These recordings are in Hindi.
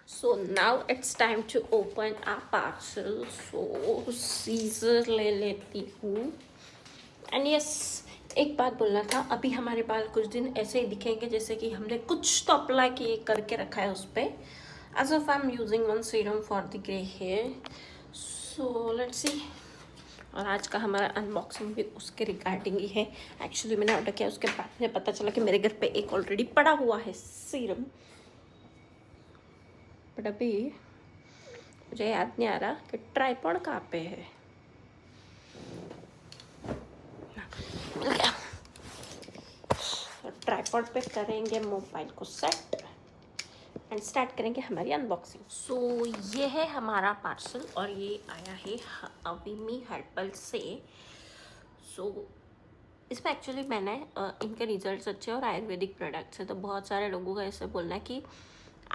So now it's time to open our parcel. So scissor ले लेती हूँ. एंड यस, एक बात बोलना था, अभी हमारे बाल कुछ दिन ऐसे ही दिखेंगे जैसे कि हमने कुछ तो अप्लाई किए करके रखा है उस पर. As of I am using one serum for the grey hair. So let's see. और आज का हमारा अनबॉक्सिंग भी उसके रिगार्डिंग ही है. एक्चुअली मैंने ऑर्डर किया, उसके बाद मुझे पता चला कि मेरे घर पे एक ऑलरेडी पड़ा हुआ है सीरम. बट अभी मुझे याद नहीं आ रहा कि ट्राइपॉड कहाँ पे है. मिल गया. ट्राइपॉड पे करेंगे मोबाइल को सेट एंड स्टार्ट करेंगे हमारी अनबॉक्सिंग. सो ये है हमारा पार्सल और ये आया है अवीमी हर्बल से. सो इसमें एक्चुअली मैंने इनके रिजल्ट्स अच्छे और आयुर्वेदिक प्रोडक्ट्स है, तो बहुत सारे लोगों का ऐसे बोलना है कि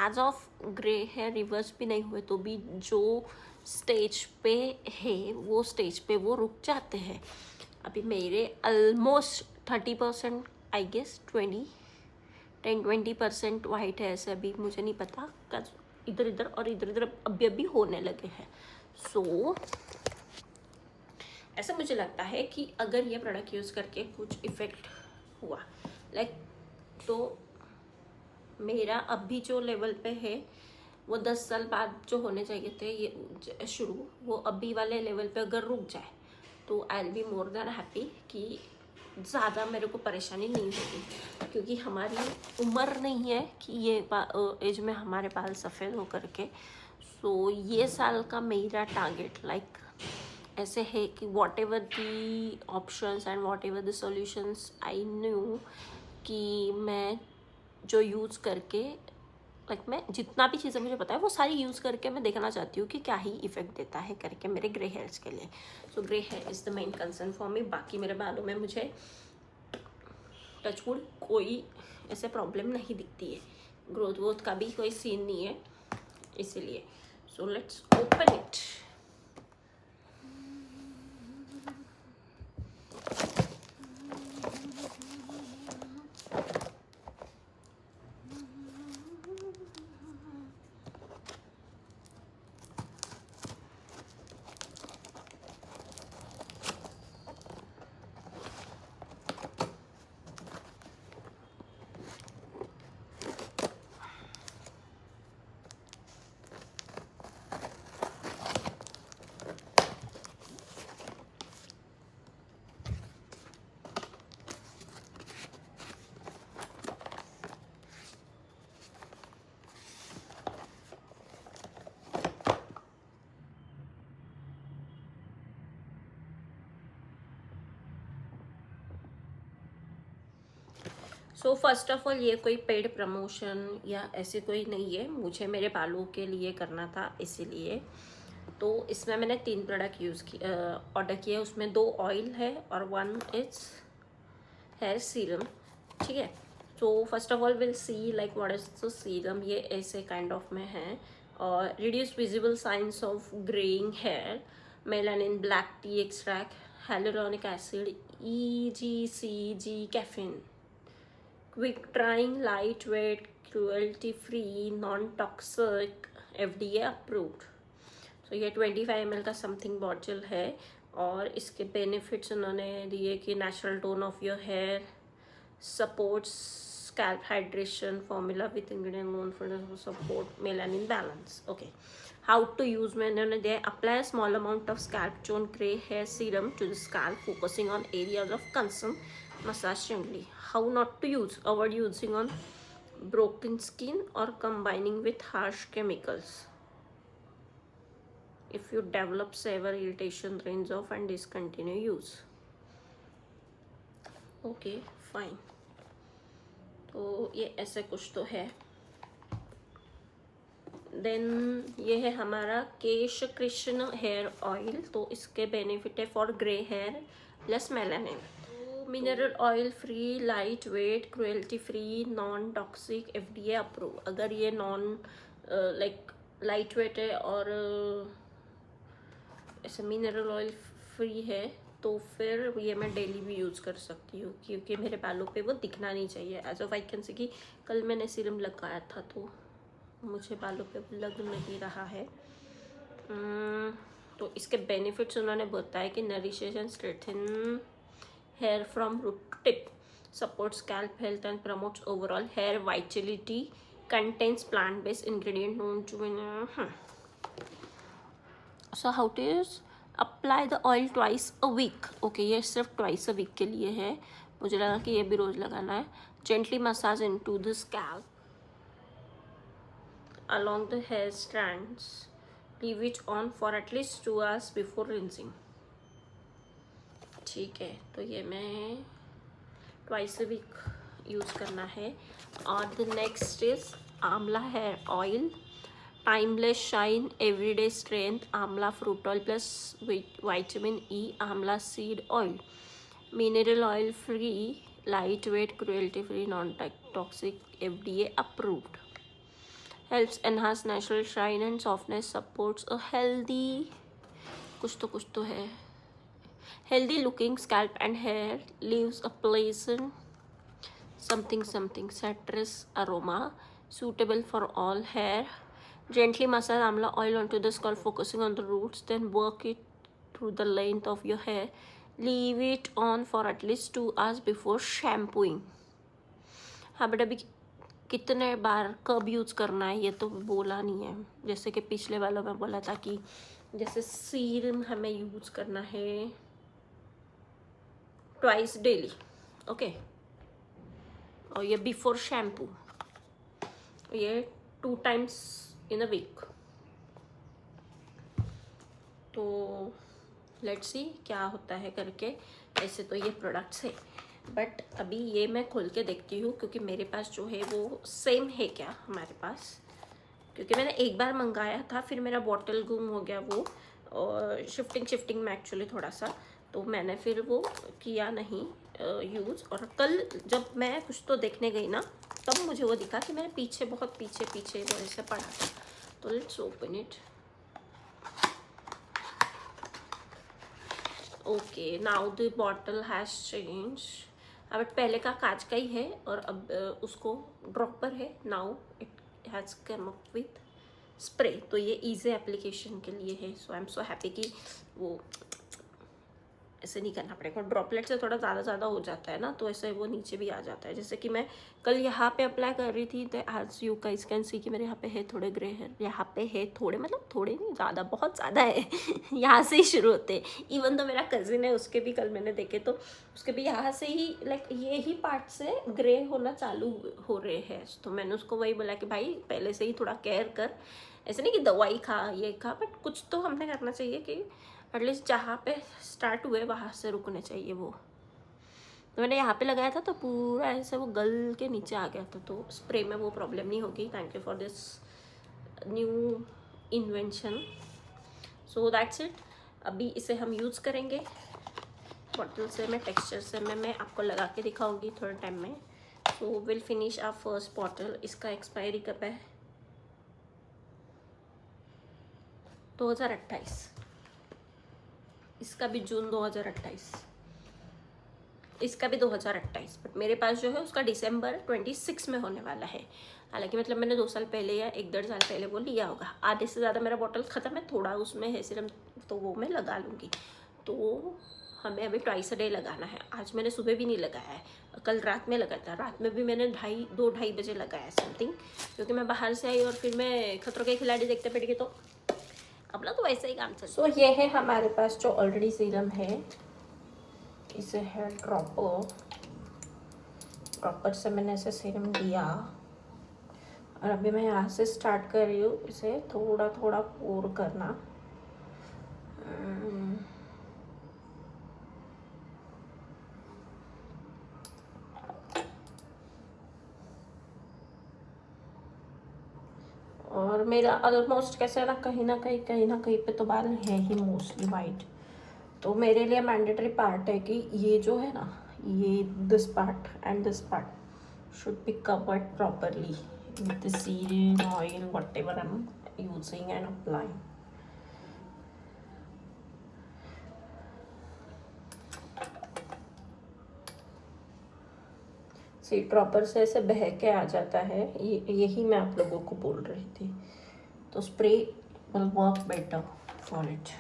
as of grey hair reverse भी नहीं हुए तो भी जो स्टेज पे है वो स्टेज पे वो रुक जाते हैं. अभी मेरे ऑलमोस्ट 30% आई गेस 10-20% वाइट है ऐसे. अभी मुझे नहीं पता, इधर इधर और इधर इधर अभी अभी होने लगे हैं. सो ऐसा मुझे लगता है कि अगर ये प्रोडक्ट यूज़ करके कुछ इफ़ेक्ट हुआ लाइक तो मेरा अभी जो लेवल पे है वो 10 साल बाद जो होने चाहिए थे ये शुरू, वो अभी वाले लेवल पे अगर रुक जाए तो I will be more than happy कि ज़्यादा मेरे को परेशानी नहीं होगी. क्योंकि हमारी उम्र नहीं है कि ये एज में हमारे बाल सफ़ेद हो करके. सो ये साल का मेरा टारगेट लाइक ऐसे है कि what ever the options and what ever the solutions I knew कि मैं जो यूज़ करके लाइक मैं जितना भी चीज़ें मुझे पता है वो सारी यूज़ करके मैं देखना चाहती हूँ कि क्या ही इफ़ेक्ट देता है करके मेरे ग्रे हेयर्स के लिए. So grey hair is the main concern for me. बाकी मेरे बालों में मुझे टचवुड कोई ऐसे प्रॉब्लम नहीं दिखती है. ग्रोथ वोथ का भी कोई सीन नहीं है इसीलिए. So let's open it. So first of all ये कोई पेड प्रमोशन या ऐसे कोई नहीं है, मुझे मेरे बालों के लिए करना था इसीलिए. तो इसमें मैंने 3 प्रोडक्ट ऑर्डर किए. उसमें 2 ऑयल है और 1 इज हेयर सीरम. ठीक है. So first of all will see like what is the serum. ये ऐसे काइंड ऑफ में है और reduce visible signs of greying hair, melanin, black tea extract, hyaluronic acid, EGCG, caffeine, quick drying, lightweight, cruelty free, non-toxic, FDA approved. तो ये 25 ml का समथिंग बॉटल है और इसके बेनिफिट्स उन्होंने दिए कि natural tone of your hair, supports scalp hydration, formula with ingredient known for support melanin balance. Okay, how to use मैंने दिया. Apply a small amount of scalp tone gray hair serum to the scalp, focusing on areas of concern. Massage gently. How not to use. Avoid using on broken skin or combining with harsh chemicals. If you develop severe irritation, rinse off and discontinue use. Okay, fine. तो ये ऐसे कुछ तो है. देन ये है हमारा केश कृष्ण हेयर ऑयल. तो इसके बेनिफिट है for grey here plus melanin. Mineral oil free, lightweight, cruelty free, non toxic, FDA approve. अगर ये नॉन लाइक लाइट वेट है और ऐसे मिनरल ऑयल फ्री है तो फिर ये मैं डेली भी यूज़ कर सकती हूँ क्योंकि मेरे बालों पे वो दिखना नहीं चाहिए. As of I can say कि कल मैंने सीरम लगाया था तो मुझे बालों पे लग नहीं रहा है। तो इसके बेनिफिट्स उन्होंने बताया कि nourishes and strengthen hair from root to tip, support scalp health and promotes overall hair vitality, contains plant based ingredient known to so how to use, apply the oil twice a week. Okay, ये सिर्फ ट्वाइस अ वीक के लिए है, मुझे लगा कि ये भी रोज लगाना है। Gently massage into the scalp along the hair strands, leave it on for at least 2 hours before rinsing। ठीक है, तो ये मैं ट्वाइस अ वीक यूज़ करना है। और the next is amla hair oil, timeless shine, everyday strength, amla fruit oil plus vitamin E, amla seed oil, mineral oil free, lightweight, cruelty free, non toxic, FDA approved, helps enhance natural shine and softness, supports a healthy, कुछ तो है, healthy looking scalp and hair, leaves a pleasant something citrus aroma, suitable for all hair, gently massage amla oil onto the scalp focusing on the roots, then work it through the length of your hair, leave it on for at least 2 hours before shampooing। हाँ बट अभी कितने बार कब यूज़ करना है ये तो बोला नहीं है, जैसे कि पिछले वालों में बोला था कि जैसे सीरम हमें यूज़ करना है ट्वाइस डेली, ओके, और ये बिफोर शैम्पू ये 2 times इन अ वीक। तो लेट्स सी क्या होता है करके। ऐसे तो ये प्रोडक्ट्स है, बट अभी ये मैं खोल के देखती हूँ क्योंकि मेरे पास जो है वो सेम है क्या हमारे पास, क्योंकि मैंने एक बार मंगाया था फिर मेरा बॉटल गुम हो गया वो, और शिफ्टिंग में एक्चुअली थोड़ा सा, तो मैंने फिर वो किया नहीं यूज़। और कल जब मैं कुछ तो देखने गई ना तब मुझे वो दिखा कि मेरे पीछे बहुत पीछे वो ऐसे पड़ा था। तो let's open it. Okay, now the bottle has change. अब पहले का कांच का ही है और अब उसको ड्रॉपर है। Now it has come up with spray, तो ये इजी एप्लीकेशन के लिए है। सो आई एम सो हैप्पी कि वो ऐसे नहीं करना पड़ेगा। ड्रॉपलेट से थोड़ा ज़्यादा हो जाता है ना, तो ऐसे वो नीचे भी आ जाता है। जैसे कि मैं कल यहाँ पे अप्लाई कर रही थी तो as you guys can see कि मेरे यहाँ पे है थोड़े ग्रे हेयर, यहाँ पे है थोड़े, मतलब थोड़े नहीं ज़्यादा, बहुत ज़्यादा है यहाँ से ही शुरू होते हैं। इवन तो मेरा कज़िन है उसके भी कल मैंने देखे तो उसके भी यहाँ से ही लाइक ये ही पार्ट से ग्रे होना चालू हो रहे हैं। तो मैंने उसको वही बोला कि भाई पहले से ही थोड़ा केयर कर, ऐसे नहीं कि दवाई खा ये खा, बट कुछ तो हमने करना चाहिए कि एटलीस्ट जहाँ पे स्टार्ट हुए वहाँ से रुकने चाहिए वो। तो मैंने यहाँ पे लगाया था तो पूरा ऐसे वो गल के नीचे आ गया था, तो स्प्रे में वो प्रॉब्लम नहीं होगी। Thank you for this new invention. So that's it. अभी इसे हम यूज़ करेंगे बॉटल से, मैं टेक्सचर से मैं आपको लगा के दिखाऊंगी थोड़े टाइम में। So will finish our first bottle. इसका एक्सपायरी कब है? 2028। इसका भी जून 2028, इसका भी 2028, बट मेरे पास जो है उसका दिसंबर 26 में होने वाला है। हालांकि मतलब मैंने 2 साल पहले या 1-1.5 साल पहले वो लिया होगा। आधे से ज़्यादा मेरा बॉटल ख़त्म है, थोड़ा उसमें है सिरम तो वो मैं लगा लूँगी। तो हमें अभी ट्वाइस अ डे लगाना है। आज मैंने सुबह भी नहीं लगाया है, कल रात में लगाया था। रात में भी मैंने 2-2:30 बजे लगाया समथिंग, क्योंकि मैं बाहर से आई और फिर मैं खतरों के खिलाड़ी देखते बैठ गई, तो अपना तो वैसे ही काम चल। सो ये है हमारे पास जो ऑलरेडी सीरम है, इसे है ड्रॉपर से मैंने ऐसे सीरम दिया और अभी मैं यहाँ से स्टार्ट कर रही हूँ इसे थोड़ा थोड़ा पोर करना। और मेरा ऑलमोस्ट कैसे ना कहीं पे तो बाल है ही मोस्टली वाइट, तो मेरे लिए मैंडेटरी पार्ट है कि ये जो है ना, ये this part and this part should be covered properly with the serum oil whatever I'm using and applying. See dropper से ऐसे बह के आ जाता है, यही मैं आप लोगों को बोल रही थी। तो spray will work better for it.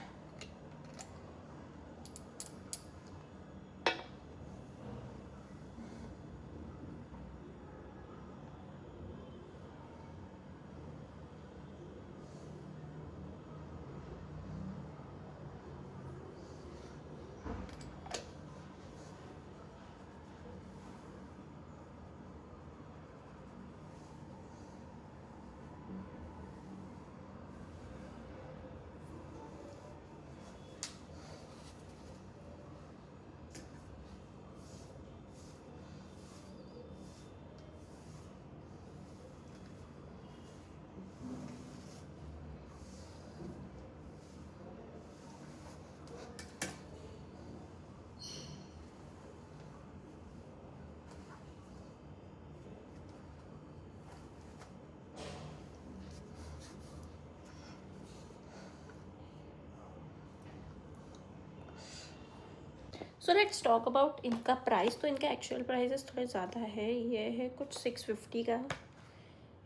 So let's talk about इनका प्राइस। तो इनका एक्चुअल प्राइस थोड़े ज़्यादा है। ये है कुछ 650 का,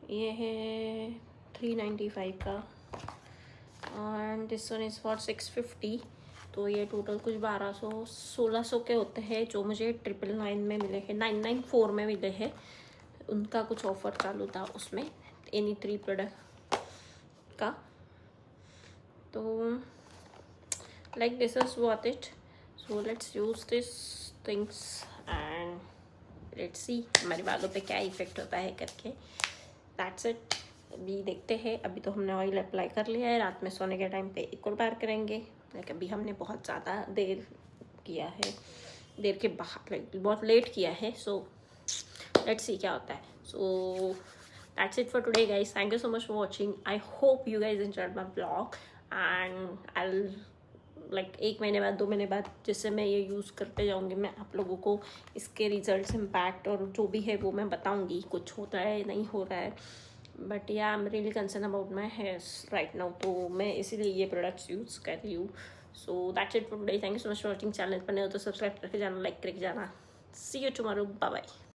ये है 395 का, and this one is for 650। तो ये टोटल कुछ 1200-1600 के होते हैं, जो मुझे 999 में मिले हैं, 994 में मिले हैं। उनका कुछ ऑफर चालू था उसमें, एनी 3 प्रोडक्ट का। तो like this is worth it. So let's use this things and let's see हमारे बालों पे क्या इफेक्ट होता है करके। That's it. अभी देखते हैं। अभी तो हमने ऑयल अप्लाई कर लिया है, रात में सोने के टाइम पे एक और बार करेंगे। लाइक अभी हमने बहुत ज़्यादा देर किया है, देर के बाद लाइक बहुत लेट किया है। सो लेट्स सी क्या होता है। सो that's it for today guys. Thank you so much for watching. I hope you guys enjoyed my vlog and I'll like 1 महीने बाद 2 महीने बाद जिससे मैं ये यूज़ करते जाऊँगी, मैं आप लोगों को इसके रिजल्ट्स, इम्पैक्ट और जो भी है वो मैं बताऊँगी, कुछ होता है नहीं हो रहा है। बट या I am really concern about my hairs right now, तो मैं इसीलिए ये प्रोडक्ट्स यूज़ कर रही हूँ। So that's it for today. Thank you so much for watching. Channel पर नहीं हो तो सब्सक्राइब करके जाना, लाइक करके जाना। सी यू टुमारो, बाय बाय।